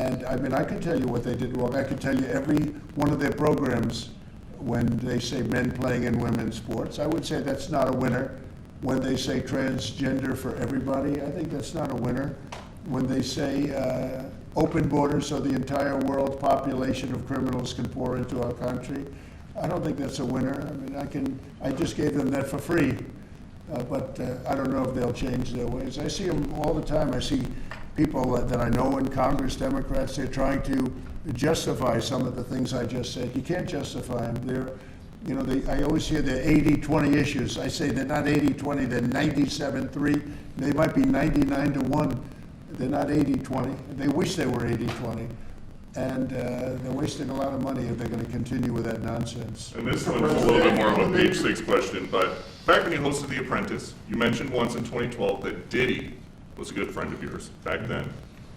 And I mean, I can tell you what they did wrong. I can tell you every one of their programs, when they say men playing in women's sports, I would say that's not a winner. When they say transgender for everybody, I think that's not a winner. When they say open borders so the entire world population of criminals can pour into our country, I don't think that's a winner. I mean, I just gave them that for free, but I don't know if they'll change their ways. I see them all the time. I see people that I know in Congress, Democrats, they're trying to justify some of the things I just said. You can't justify them. I always hear they're 80-20 issues. I say they're not 80-20, they're 97-3. They might be 99-1. They're not 80-20. They wish they were 80-20. And they're wasting a lot of money if they're going to continue with that nonsense. And this one's a little bit more of a page 6 question, but back when you hosted The Apprentice, you mentioned once in 2012 that Diddy was a good friend of yours back then.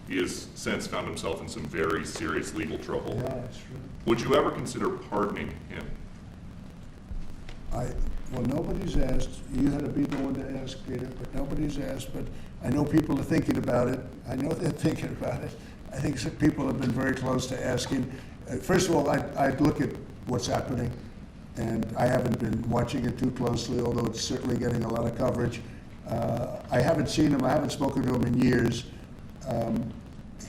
He has since found himself in some very serious legal trouble. Yeah, that's true. Would you ever consider pardoning him? Well, nobody's asked. You had to be the one to ask, Peter, but nobody's asked. But I know people are thinking about it. I know they're thinking about it. I think some people have been very close to asking. First of all, I'd look at what's happening, and I haven't been watching it too closely, although it's certainly getting a lot of coverage. I haven't seen him. I haven't spoken to him in years.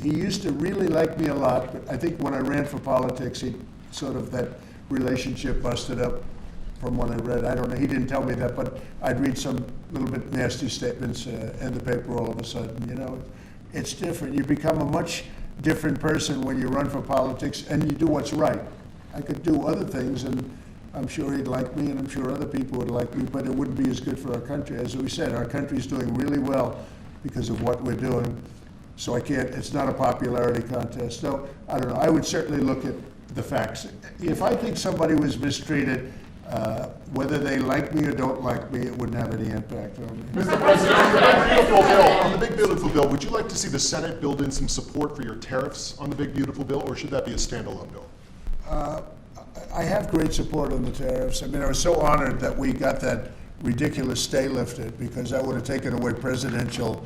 He used to really like me a lot, but I think when I ran for politics, that relationship busted up. From what I read, I don't know. He didn't tell me that, but I'd read some little bit nasty statements in the paper all of a sudden. It's different. You become a much different person when you run for politics and you do what's right. I could do other things, and I'm sure he'd like me, and I'm sure other people would like me, but it wouldn't be as good for our country. As we said, our country's doing really well because of what we're doing. So it's not a popularity contest. So, I don't know. I would certainly look at the facts. If I think somebody was mistreated, whether they like me or don't like me, it wouldn't have any impact on me. Mr. President, on the big beautiful bill, would you like to see the Senate build in some support for your tariffs on the big beautiful bill, or should that be a standalone bill? I have great support on the tariffs. I mean, I was so honored that we got that ridiculous stay lifted, because that would have taken away presidential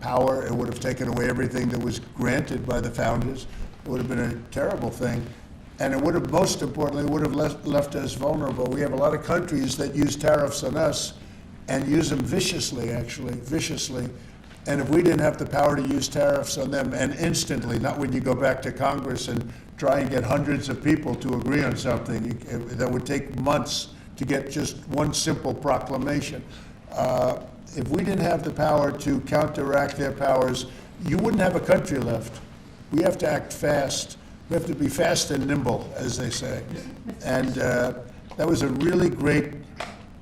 power. It would have taken away everything that was granted by the founders. It would have been a terrible thing. And it would have, most importantly, would have left us vulnerable. We have a lot of countries that use tariffs on us and use them viciously, actually, viciously. And if we didn't have the power to use tariffs on them, and instantly, not when you go back to Congress and try and get hundreds of people to agree on something, that would take months to get just one simple proclamation. If we didn't have the power to counteract their powers, you wouldn't have a country left. We have to act fast. We have to be fast and nimble, as they say. And that was a really great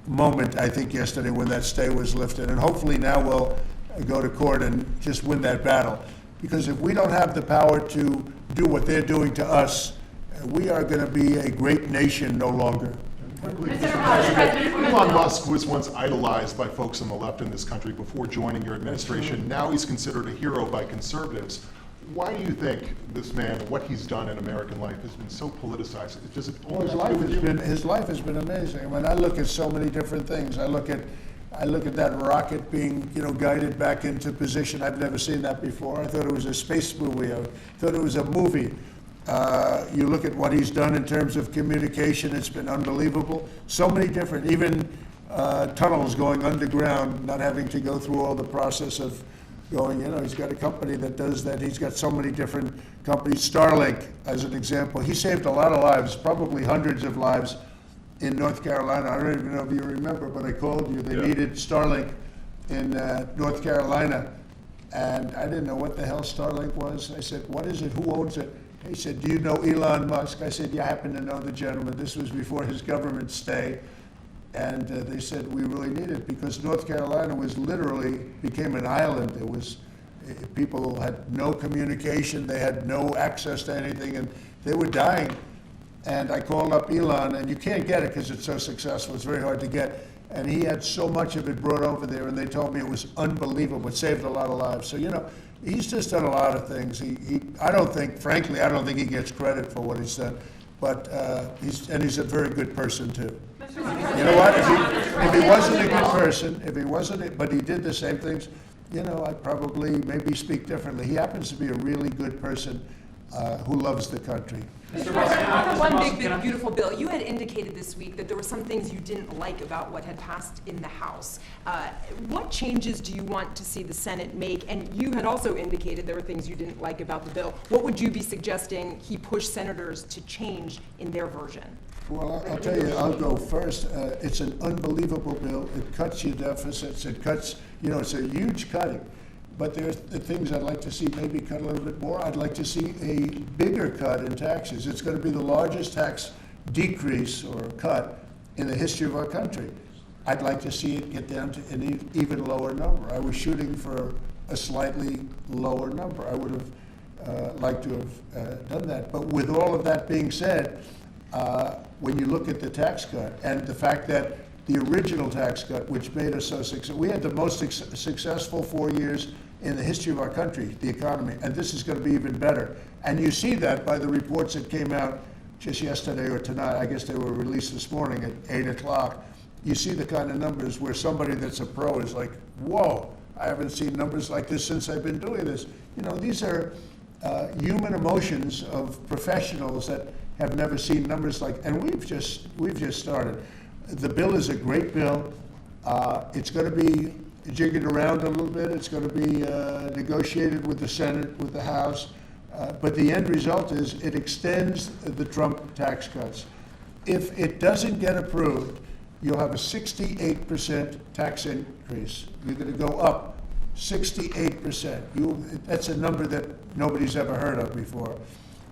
moment, I think, yesterday when that stay was lifted. And hopefully now we'll go to court and just win that battle. Because if we don't have the power to do what they're doing to us, we are going to be a great nation no longer. Elon Musk was once idolized by folks on the left in this country before joining your administration. Now he's considered a hero by conservatives. Why do you think this man, what he's done in American life, has been so politicized? His life has been amazing. I mean, I look at so many different things. I look at that rocket being, guided back into position. I've never seen that before. I thought it was a space movie. I thought it was a movie. You look at what he's done in terms of communication. It's been unbelievable. So many different, even tunnels going underground, not having to go through all the process of going, he's got a company that does that. He's got so many different companies. Starlink, as an example. He saved a lot of lives, probably hundreds of lives in North Carolina. I don't even know if you remember, but I called you. They needed Starlink in North Carolina. And I didn't know what the hell Starlink was. I said, what is it? Who owns it? He said, do you know Elon Musk? I said, yeah, I happen to know the gentleman. This was before his government stay. And they said, we really need it, because North Carolina became an island. It was, people had no communication, they had no access to anything, and they were dying. And I called up Elon, and you can't get it because it's so successful. It's very hard to get. And he had so much of it brought over there, and they told me it was unbelievable. It saved a lot of lives. So, he's just done a lot of things. Frankly, I don't think he gets credit for what he's done. But he's a very good person too. You know what? If he wasn't a good person, but he did the same things. I'd probably maybe speak differently. He happens to be a really good person who loves the country. One big, beautiful bill. You had indicated this week that there were some things you didn't like about what had passed in the House. What changes do you want to see the Senate make? And you had also indicated there were things you didn't like about the bill. What would you be suggesting he push senators to change in their version? Well, I'll tell you, I'll go first. It's an unbelievable bill. It cuts your deficits. It cuts, it's a huge cutting. But there's the things I'd like to see maybe cut a little bit more. I'd like to see a bigger cut in taxes. It's going to be the largest tax decrease or cut in the history of our country. I'd like to see it get down to an even lower number. I was shooting for a slightly lower number. I would have liked to have done that. But with all of that being said, when you look at the tax cut and the fact that the original tax cut, which made us so successful, we had the most successful 4 years in the history of our country, the economy, and this is going to be even better. And you see that by the reports that came out just yesterday or tonight. I guess they were released this morning at 8 o'clock. You see the kind of numbers where somebody that's a pro is like, whoa, I haven't seen numbers like this since I've been doing this. These are human emotions of professionals that have never seen numbers like, and we've just started. The bill is a great bill. It's going to be jiggered around a little bit. It's going to be negotiated with the Senate, with the House. But the end result is it extends the Trump tax cuts. If it doesn't get approved, you'll have a 68% tax increase. You're going to go up 68%. That's a number that nobody's ever heard of before.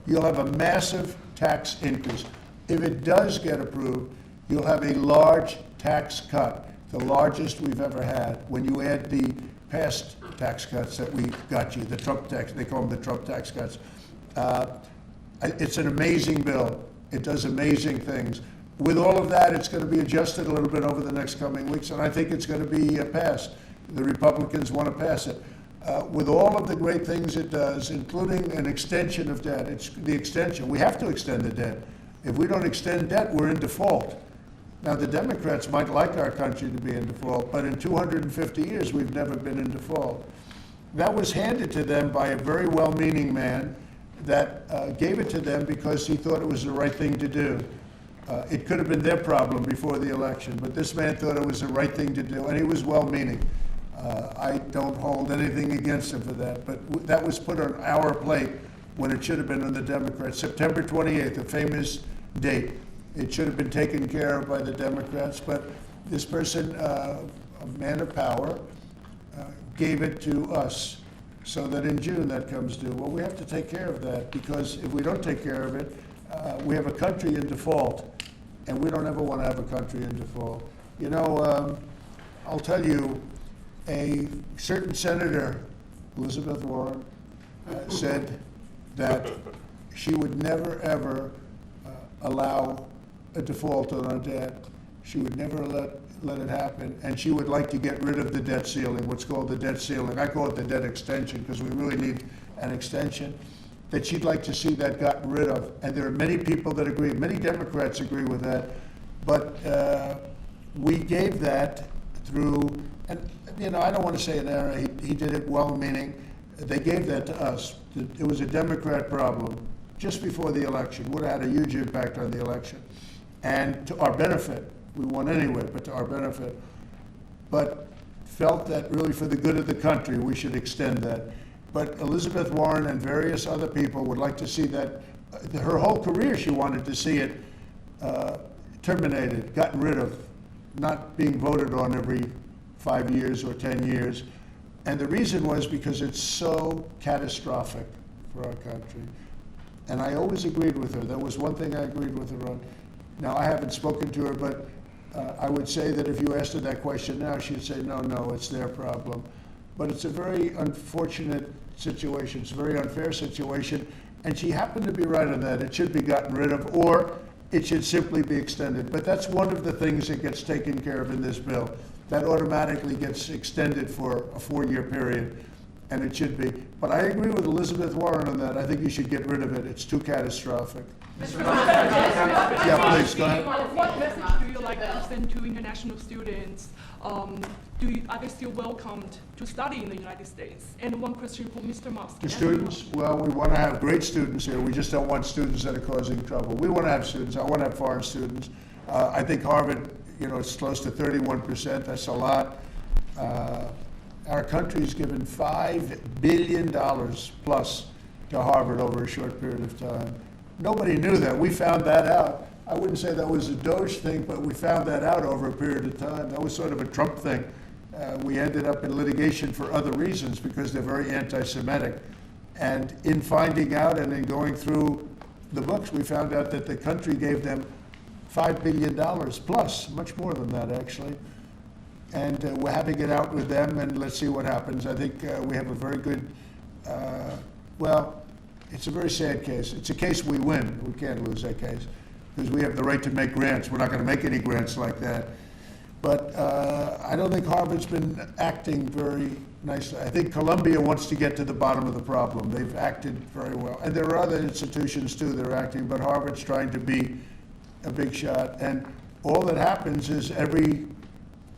You'll have a massive tax increase. If it does get approved, you'll have a large tax cut, the largest we've ever had. When you add the past tax cuts that we got you, the Trump tax, they call them the Trump tax cuts. It's an amazing bill. It does amazing things. With all of that, it's going to be adjusted a little bit over the next coming weeks, and I think it's going to be passed. The Republicans want to pass it. With all of the great things it does, including an extension of debt, it's the extension. We have to extend the debt. If we don't extend debt, we're in default. Now, the Democrats might like our country to be in default, but in 250 years, we've never been in default. That was handed to them by a very well-meaning man that gave it to them because he thought it was the right thing to do. It could have been their problem before the election, but this man thought it was the right thing to do, and he was well-meaning. I don't hold anything against him for that, but that was put on our plate when it should have been on the Democrats. September 28th, a famous date. It should have been taken care of by the Democrats, but this person, a man of power, gave it to us so that in June that comes due. Well, we have to take care of that because if we don't take care of it, we have a country in default, and we don't ever want to have a country in default. I'll tell you, a certain senator, Elizabeth Warren, said that she would never, ever allow a default on our debt. She would never let it happen, and she would like to get rid of the debt ceiling, what's called the debt ceiling. I call it the debt extension because we really need an extension, that she'd like to see that gotten rid of. And there are many people that agree, many Democrats agree with that, but we gave that through, and I don't want to say an error, he did it well-meaning. They gave that to us. It was a Democrat problem just before the election, would have had a huge impact on the election. And to our benefit, we won anyway, but to our benefit. But felt that really for the good of the country, we should extend that. But Elizabeth Warren and various other people would like to see that, her whole career she wanted to see it terminated, gotten rid of, not being voted on every 5 years or 10 years. And the reason was because it's so catastrophic for our country. And I always agreed with her. That was one thing I agreed with her on. Now, I haven't spoken to her, but I would say that if you asked her that question now, she'd say, no, it's their problem. But it's a very unfortunate situation. It's a very unfair situation. And she happened to be right on that. It should be gotten rid of, or it should simply be extended. But that's one of the things that gets taken care of in this bill. That automatically gets extended for a 4-year period. and it should be. But I agree with Elizabeth Warren on that. I think you should get rid of it. It's too catastrophic. Yeah, please, go ahead. What message do you like to send to international students? Are they still welcomed to study in the United States? And one question for Mr. Musk. The students, well, we want to have great students here. We just don't want students that are causing trouble. We want to have students. I want to have foreign students. I think Harvard, it's close to 31%. That's a lot. Our country's given $5 billion plus to Harvard over a short period of time. Nobody knew that. We found that out. I wouldn't say that was a Doge thing, but we found that out over a period of time. That was sort of a Trump thing. We ended up in litigation for other reasons because they're very anti-Semitic. And in finding out and in going through the books, we found out that the country gave them $5 billion plus, much more than that actually. And we're having it out with them, and let's see what happens. I think we have a very good, it's a very sad case. It's a case we win. We can't lose that case because we have the right to make grants. We're not going to make any grants like that. But I don't think Harvard's been acting very nicely. I think Columbia wants to get to the bottom of the problem. They've acted very well. And there are other institutions too that are acting, but Harvard's trying to be a big shot. And all that happens is every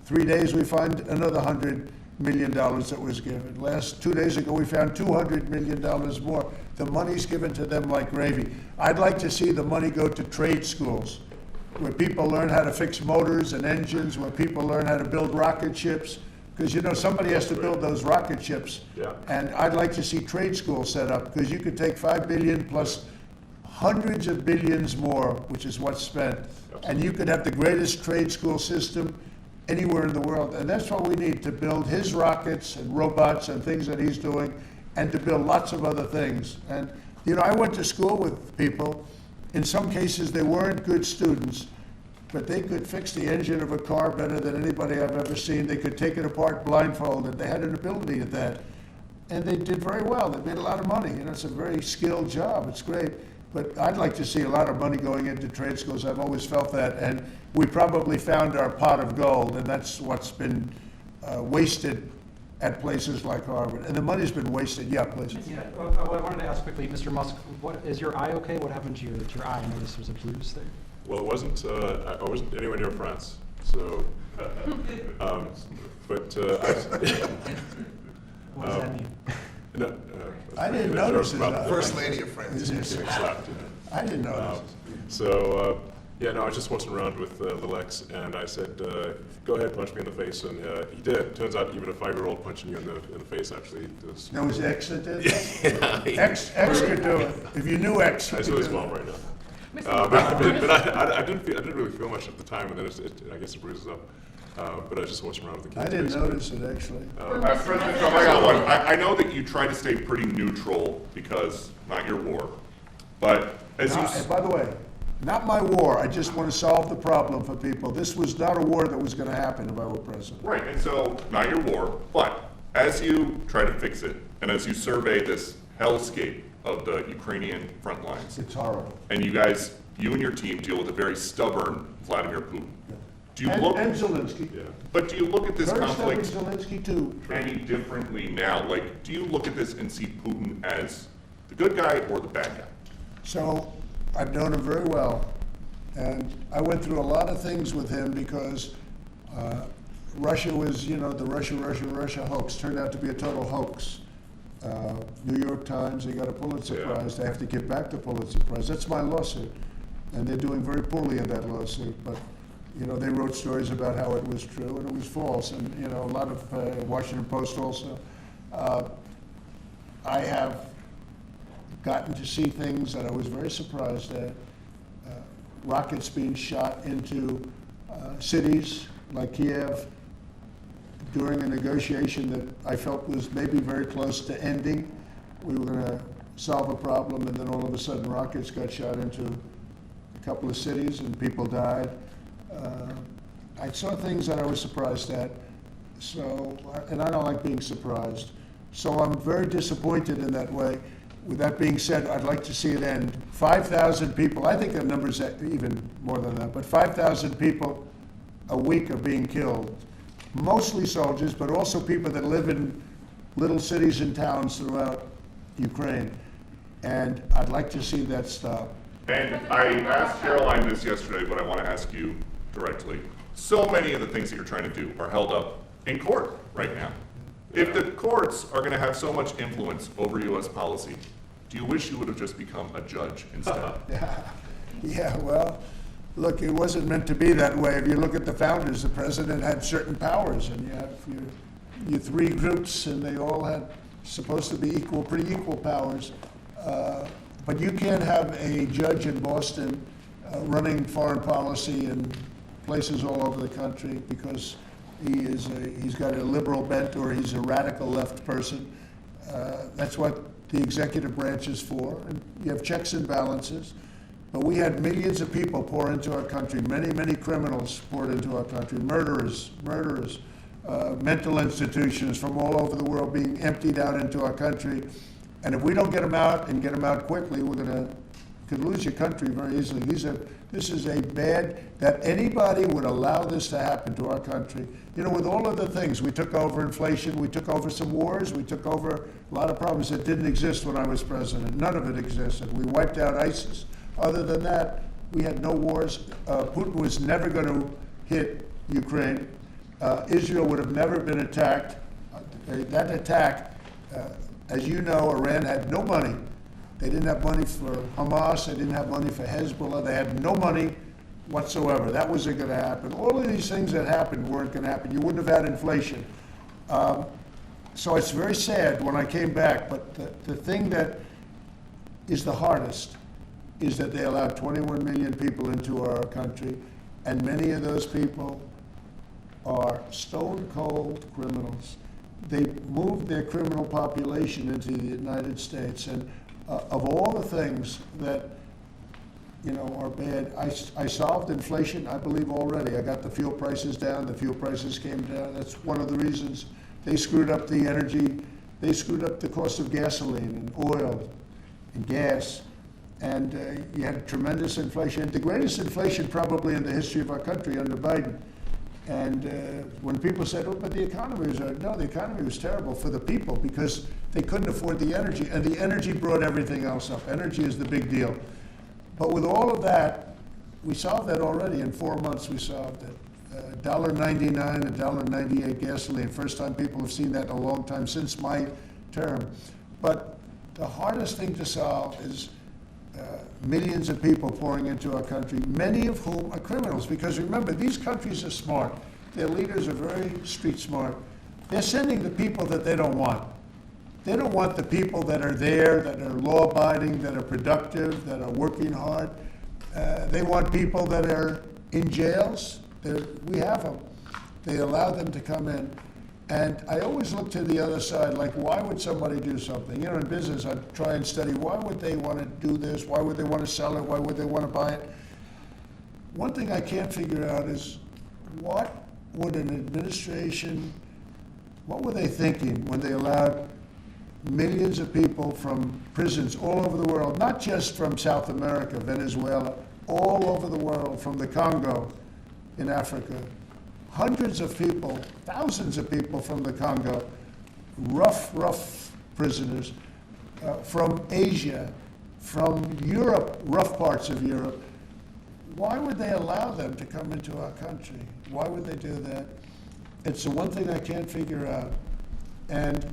3 days we find another $100 million that was given. 2 days ago we found $200 million more. The money's given to them like gravy. I'd like to see the money go to trade schools where people learn how to fix motors and engines, where people learn how to build rocket ships, because somebody has to build those rocket ships. Yeah. And I'd like to see trade schools set up, because you could take $5 billion plus hundreds of billions more, which is what's spent, and you could have the greatest trade school system anywhere in the world. And that's what we need to build his rockets and robots and things that he's doing, and to build lots of other things. And I went to school with people. In some cases, they weren't good students, but they could fix the engine of a car better than anybody I've ever seen. They could take it apart blindfolded. They had an ability at that. And they did very well. They made a lot of money. It's a very skilled job. It's great. But I'd like to see a lot of money going into trade schools. I've always felt that. And we probably found our pot of gold, and that's what's been wasted at places like Harvard. And the money's been wasted. Yeah, please. Yeah, I wanted to ask quickly, Mr. Musk, is your eye okay? What happened to your eye? I noticed there was a bruise there. Well, it wasn't. I wasn't anywhere near France, so. What does that mean? No, I didn't notice it. First Lady of France. Slapped, I didn't notice. I just wasn't around with the Lex, and I said, "Go ahead, punch me in the face," and he did. Turns out, even a 5-year-old punching you in the face actually does. That was X that did? Yeah. X could do it. If you knew X, I you saw could his do mom it. right now. I didn't really feel much at the time, and then I guess it bruises up. But I just wasn't around with the kids. I didn't basically. notice it, actually. President Trump, I got one. I know that you try to stay pretty neutral because not your war, but as And by the way, not my war. I just want to solve the problem for people. This was not a war that was going to happen if I were president. right, and so not your war, but as you try to fix it, and as you survey this hellscape of the Ukrainian front lines, It's horrible. and you and your team deal with a very stubborn Vladimir Putin. Do you And look? Zelensky. Yeah. But do you look at this Very conflict stubborn Zelensky, too. any differently now? Like, do you look at this and see Putin as the good guy or the bad guy? So I've known him very well, and I went through a lot of things with him because Russia was, the Russia hoax turned out to be a total hoax. New York Times, they got a Pulitzer Yeah. Prize. They have to give back the Pulitzer Prize. That's my lawsuit, and they're doing very poorly in that lawsuit. But they wrote stories about how it was true and it was false, and a lot of Washington Post also. I have gotten to see things that I was very surprised at. Rockets being shot into cities like Kiev during a negotiation that I felt was maybe very close to ending. We were going to solve a problem, and then all of a sudden rockets got shot into a couple of cities and people died. I saw things that I was surprised at, and I don't like being surprised. So I'm very disappointed in that way. With that being said, I'd like to see it end. 5,000 people, I think the number's even more than that, but 5,000 people a week are being killed. Mostly soldiers, but also people that live in little cities and towns throughout Ukraine. And I'd like to see that stop. And I asked Caroline this yesterday, but I want to ask you directly. So many of the things that you're trying to do are held up in court right now. If the courts are going to have so much influence over U.S. policy, do you wish you would have just become a judge instead? Yeah, well, look, it wasn't meant to be that way. If you look at the founders, the president had certain powers, and you have your three groups, and they all had supposed to be equal, pretty equal powers. But you can't have a judge in Boston running foreign policy in places all over the country because he's got a liberal bent or he's a radical left person. That's what the executive branch is for. And you have checks and balances. But we had millions of people pour into our country, many criminals poured into our country, murderers, mental institutions from all over the world being emptied out into our country. And if we don't get them out and get them out quickly, could lose your country very easily. This is a bad, that anybody would allow this to happen to our country. You know, with all of the things, we took over inflation, we took over some wars, we took over a lot of problems that didn't exist when I was president. None of it existed. We wiped out ISIS. Other than that, we had no wars. Putin was never going to hit Ukraine. Israel would have never been attacked. That attack, as you know, Iran had no money. They didn't have money for Hamas. They didn't have money for Hezbollah. They had no money whatsoever. That wasn't going to happen. All of these things that happened weren't going to happen. You wouldn't have had inflation. So it's very sad when I came back, but the thing that is the hardest is that they allowed 21 million people into our country, and many of those people are stone-cold criminals. They moved their criminal population into the United States, and of all the things that are bad, I solved inflation, I believe, already. I got the fuel prices down. The fuel prices came down. That's one of the reasons. They screwed up the energy. They screwed up the cost of gasoline and oil and gas. And you had tremendous inflation, the greatest inflation probably in the history of our country under Biden. And when people said, oh, but the economy was, no, the economy was terrible for the people because they couldn't afford the energy. And the energy brought everything else up. Energy is the big deal. But with all of that, we solved that already. In 4 months, we solved it. $1.99 and $1.98 gasoline. First time people have seen that in a long time since my term. But the hardest thing to solve is millions of people pouring into our country, many of whom are criminals. Because remember, these countries are smart. Their leaders are very street smart. They're sending the people that they don't want. They don't want the people that are there, that are law-abiding, that are productive, that are working hard. They want people that are in jails. We have them. They allow them to come in. And I always look to the other side, like, why would somebody do something? You know, in business, I try and study, why would they want to do this? Why would they want to sell it? Why would they want to buy it? One thing I can't figure out is what would an administration, what were they thinking when they allowed millions of people from prisons all over the world, not just from South America, Venezuela, all over the world, from the Congo in Africa, hundreds of people, thousands of people from the Congo, rough prisoners, from Asia, from Europe, rough parts of Europe. Why would they allow them to come into our country? Why would they do that? It's the one thing I can't figure out. And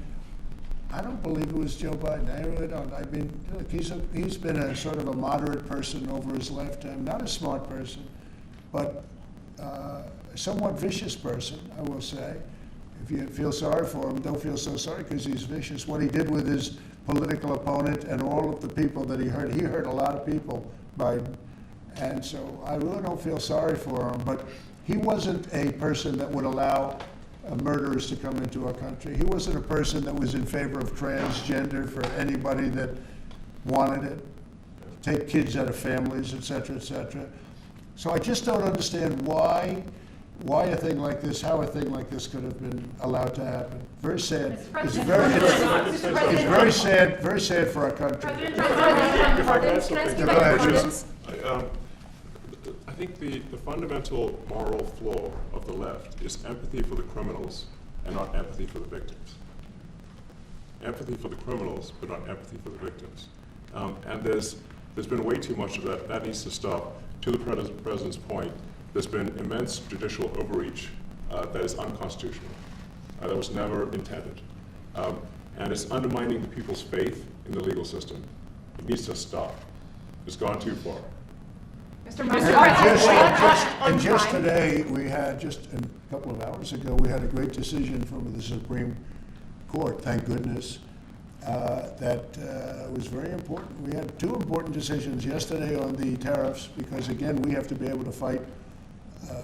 I don't believe it was Joe Biden. I really don't. I mean, look, he's been a sort of a moderate person over his lifetime, not a smart person, but a somewhat vicious person, I will say. If you feel sorry for him, don't feel so sorry because he's vicious. What he did with his political opponent and all of the people that he hurt a lot of people, Biden. And so I really don't feel sorry for him, but he wasn't a person that would allow murderers to come into our country. He wasn't a person that was in favor of transgender for anybody that wanted it, take kids out of families, et cetera, et cetera. So I just don't understand why a thing like this, how a thing like this could have been allowed to happen. Very sad. It's very sad for our country. If I can ask Go ahead. I think the fundamental moral flaw of the left is empathy for the criminals and not empathy for the victims. empathy for the criminals, but not empathy for the victims. And there's been way too much of that. That needs to stop. To the president's point, there's been immense judicial overreach that is unconstitutional. That was never intended. And it's undermining the people's faith in the legal system. It needs to stop. It's gone too far. Mr. And just today, we had, just a couple of hours ago, we had a great decision from the Supreme Court, thank goodness, that was very important. We had two important decisions yesterday on the tariffs, because again, we have to be able to fight a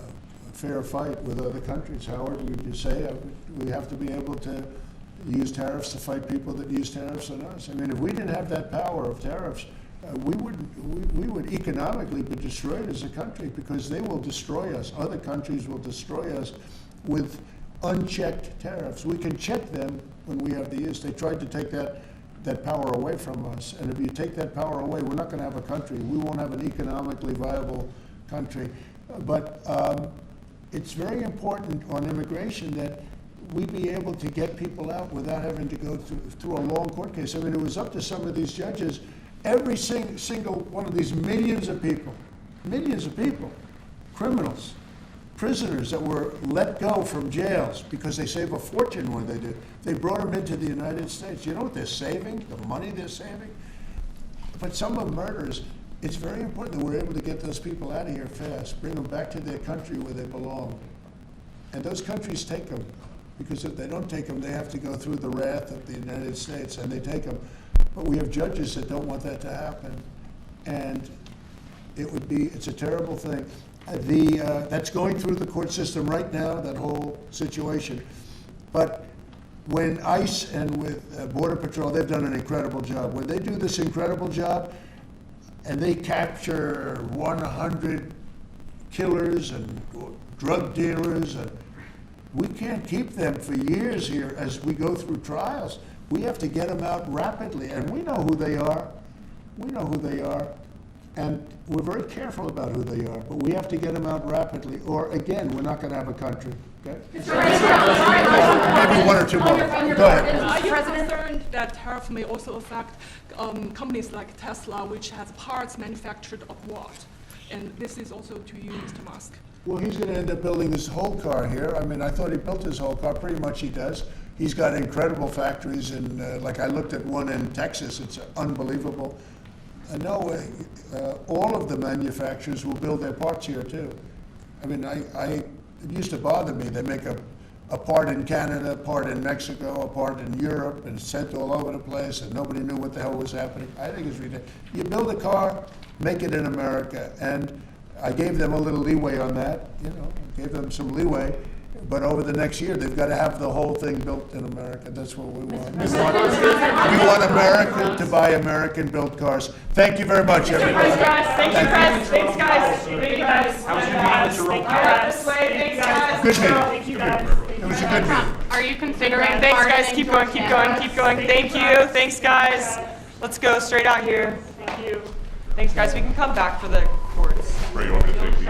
fair fight with other countries. Howard, would you say we have to be able to use tariffs to fight people that use tariffs on us? I mean, if we didn't have that power of tariffs, we would economically be destroyed as a country, because they will destroy us. Other countries will destroy us with unchecked tariffs. We can check them when we have the use. They tried to take that power away from us. And if you take that power away, we're not going to have a country. We won't have an economically viable country. But it's very important on immigration that we be able to get people out without having to go through a long court case. I mean, it was up to some of these judges. Every single one of these millions of people, criminals, prisoners that were let go from jails because they save a fortune when they do. They brought them into the United States. You know what they're saving? The money they're saving? But some of murders, it's very important that we're able to get those people out of here fast, bring them back to their country where they belong. And those countries take them, because if they don't take them, they have to go through the wrath of the United States, and they take them. But we have judges that don't want that to happen. And it's a terrible thing. That's going through the court system right now, that whole situation. But when ICE and with Border Patrol, they've done an incredible job. When they do this incredible job and they capture 100 killers and drug dealers, and we can't keep them for years here as we go through trials. We have to get them out rapidly, and we know who they are. We know who they are. And we're very careful about who they are, but we have to get them out rapidly, or again, we're not going to have a country. Okay? Maybe one or two more. Go ahead. Are you concerned that tariff may also affect companies like Tesla, which has parts manufactured abroad? And this is also to you, Mr. Musk. Well, he's going to end up building his whole car here. I mean, I thought he built his whole car. Pretty much he does. He's got incredible factories, and like I looked at one in Texas. It's unbelievable. No, all of the manufacturers will build their parts here too. I mean, it used to bother me. They make a part in Canada, a part in Mexico, a part in Europe, and sent all over the place, and nobody knew what the hell was happening. I think it's ridiculous. You build a car, make it in America, and I gave them a little leeway on that. You know, gave them some leeway. But over the next year, they've got to have the whole thing built in America. That's what we want. We want America to buy American-built cars. Thank you very much, everybody. Thank you, guys. Thanks, guys. Thank you, guys. Good meeting. It was a good meeting. Are you considering? Thanks, guys. Keep going. Keep going. Keep going. Thank you. Thanks, guys. Let's go straight out here. Thank you. Thanks, guys. We can come back for the courts. Ray, you want me to take the